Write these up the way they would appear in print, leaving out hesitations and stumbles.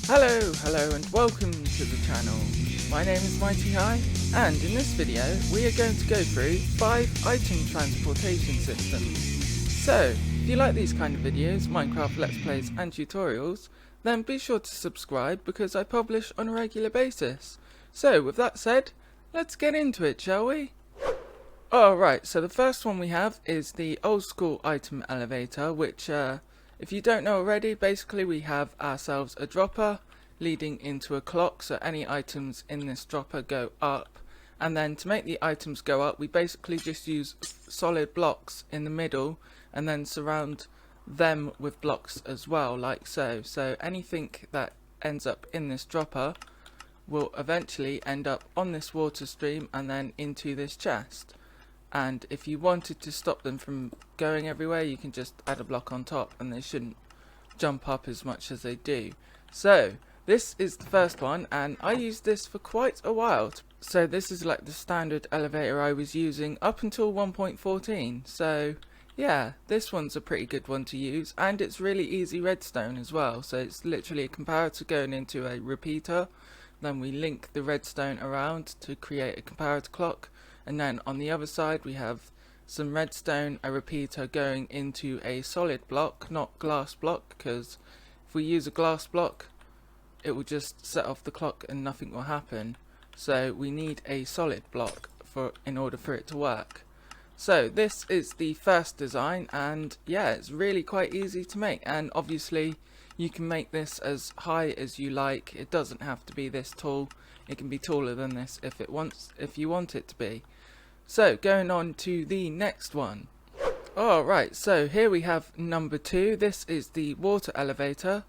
Hello and welcome to the channel. My name is MightyHigh and in this video we are going to go through 5 item transportation systems. So, if you like these kind of videos, Minecraft Let's Plays and tutorials, then be sure to subscribe because I publish on a regular basis. So with that said, let's get into it, shall we? Alright, so the first one we have is the old school item elevator, which if you don't know already, basically we have ourselves a dropper leading into a clock, so any items in this dropper go up, and then to make the items go up we basically just use solid blocks in the middle and then surround them with blocks as well, like so. So anything that ends up in this dropper will eventually end up on this water stream and then into this chest. And if you wanted to stop them from going everywhere, you can just add a block on top and they shouldn't jump up as much as they do. So this is the first one and I used this for quite a while. So this is like the standard elevator I was using up until 1.14. So yeah, this one's a pretty good one to use and it's really easy redstone as well. So it's literally a comparator going into a repeater. Then we link the redstone around to create a comparator clock. And then on the other side we have some redstone, a repeater going into a solid block, not glass block, because if we use a glass block it will just set off the clock and nothing will happen. So we need a solid block in order for it to work. So this is the first design and yeah, it's really quite easy to make, and obviously you can make this as high as you like. It doesn't have to be this tall. It can be taller than this if you want it to be. So going on to the next one. Alright, so here we have number 2. This is the water elevator.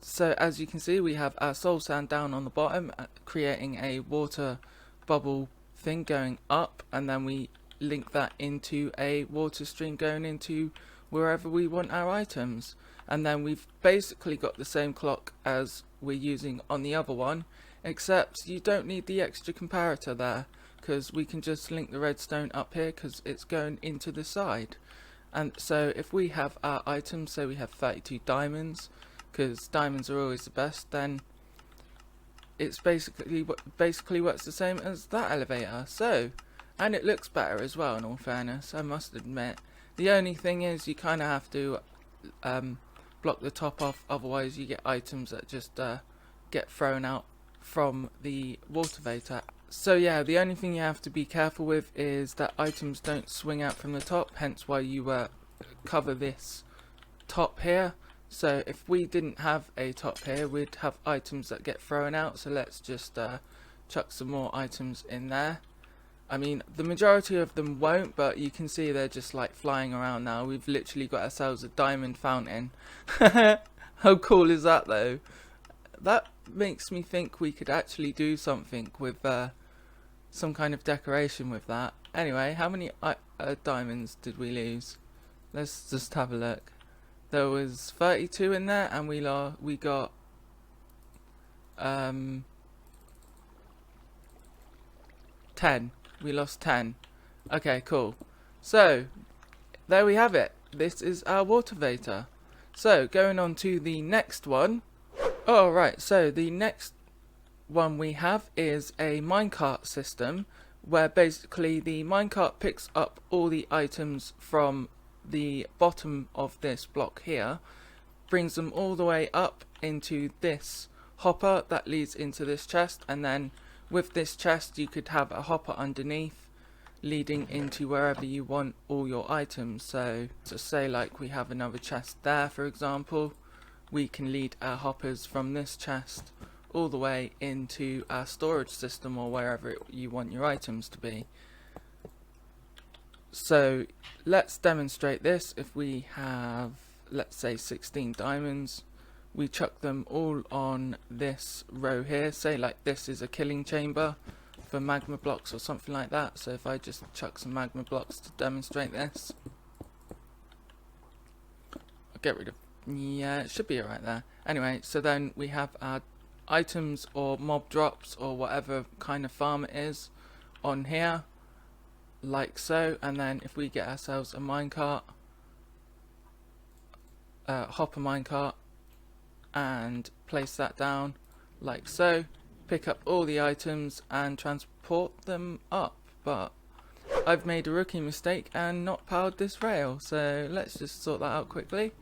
So as you can see we have our soul sand down on the bottom, creating a water bubble thing going up, and then we link that into a water stream going into wherever we want our items. And then we've basically got the same clock as we're using on the other one, except you don't need the extra comparator there, because we can just link the redstone up here because it's going into the side. And so if we have our items, so we have 32 diamonds, because diamonds are always the best, then it's basically works the same as that elevator. So, and it looks better as well, in all fairness, I must admit. The only thing is you kind of have to block the top off, otherwise you get items that just get thrown out from the watervator. So yeah, the only thing you have to be careful with is that items don't swing out from the top, hence why you cover this top here. So if we didn't have a top here, we'd have items that get thrown out, so let's just chuck some more items in there. I mean, the majority of them won't, but you can see they're just like flying around now. We've literally got ourselves a diamond fountain. How cool is that though? That makes me think we could actually do something with some kind of decoration with that. Anyway, how many diamonds did we lose? Let's just have a look. There was 32 in there and we got 10. We lost 10. Okay, cool. So there we have it. This is our watervator. So going on to the next one. Alright, so the next one we have is a minecart system, where basically the minecart picks up all the items from the bottom of this block here, brings them all the way up into this hopper that leads into this chest, and then with this chest you could have a hopper underneath leading into wherever you want all your items. So to say like we have another chest there, for example, we can lead our hoppers from this chest all the way into our storage system or wherever you want your items to be. So let's demonstrate this. If we have, let's say, 16 diamonds, we chuck them all on this row here. Say like this is a killing chamber for magma blocks or something like that. So if I just chuck some magma blocks to demonstrate this, I'll get rid of, yeah, it should be alright there. Anyway, so then we have our items or mob drops or whatever kind of farm it is on here, like so. And then if we get ourselves a minecart, hopper minecart, and place that down like so, pick up all the items and transport them up. But I've made a rookie mistake and not powered this rail, so let's just sort that out quickly.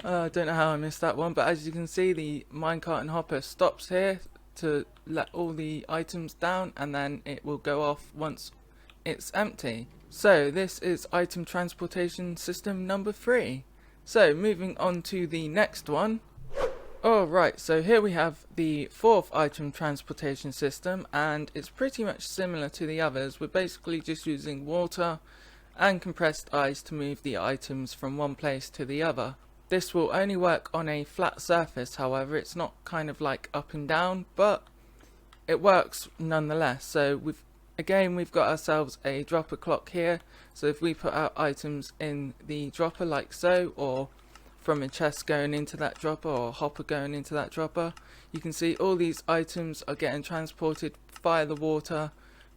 I don't know how I missed that one, but as you can see, the minecart and hopper stops here to let all the items down, and then it will go off once it's empty. So this is item transportation system number 3. So moving on to the next one. Alright, so here we have the 4th item transportation system, and it's pretty much similar to the others. We're basically just using water and compressed ice to move the items from one place to the other. This will only work on a flat surface, however. It's not kind of like up and down, but it works nonetheless. So we've got ourselves a dropper clock here. So if we put our items in the dropper like so, or from a chest going into that dropper, or a hopper going into that dropper, you can see all these items are getting transported via the water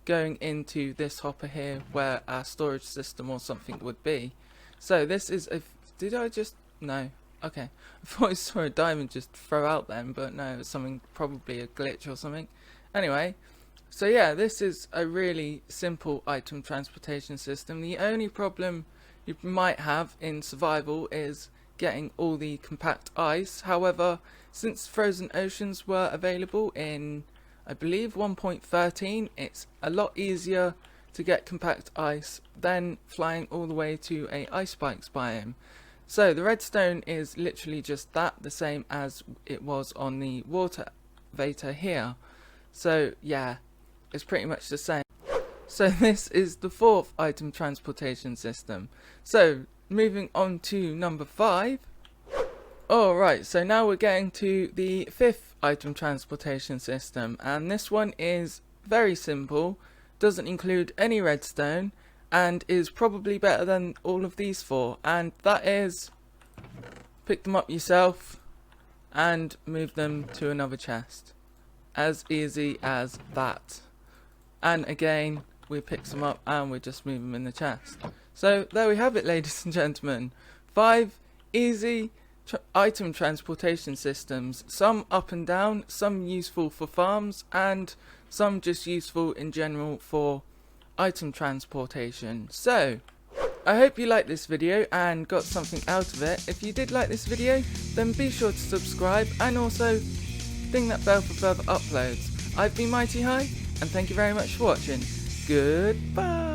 going into this hopper here where our storage system or something would be. So this is a... Did I just... No. Okay. I thought I saw a diamond just throw out then, but no, it was something, probably a glitch or something. Anyway, so yeah, this is a really simple item transportation system. The only problem you might have in survival is getting all the compact ice. However, since frozen oceans were available in, I believe, 1.13, it's a lot easier to get compact ice than flying all the way to a ice spikes biome. So the redstone is literally just that, the same as it was on the water vata here. So yeah, it's pretty much the same. So this is the 4th item transportation system. So moving on to number 5. Alright, so now we're getting to the 5th item transportation system, and this one is very simple, doesn't include any redstone, and is probably better than all of these 4, and that is pick them up yourself and move them to another chest. As easy as that. And again, we pick them up and we just move them in the chest. So there we have it, ladies and gentlemen. 5 easy item transportation systems, some up and down, some useful for farms, and some just useful in general for item transportation. So I hope you liked this video and got something out of it. If you did like this video, then be sure to subscribe and also ding that bell for further uploads. I've been MightyHigh, and thank you very much for watching. Goodbye.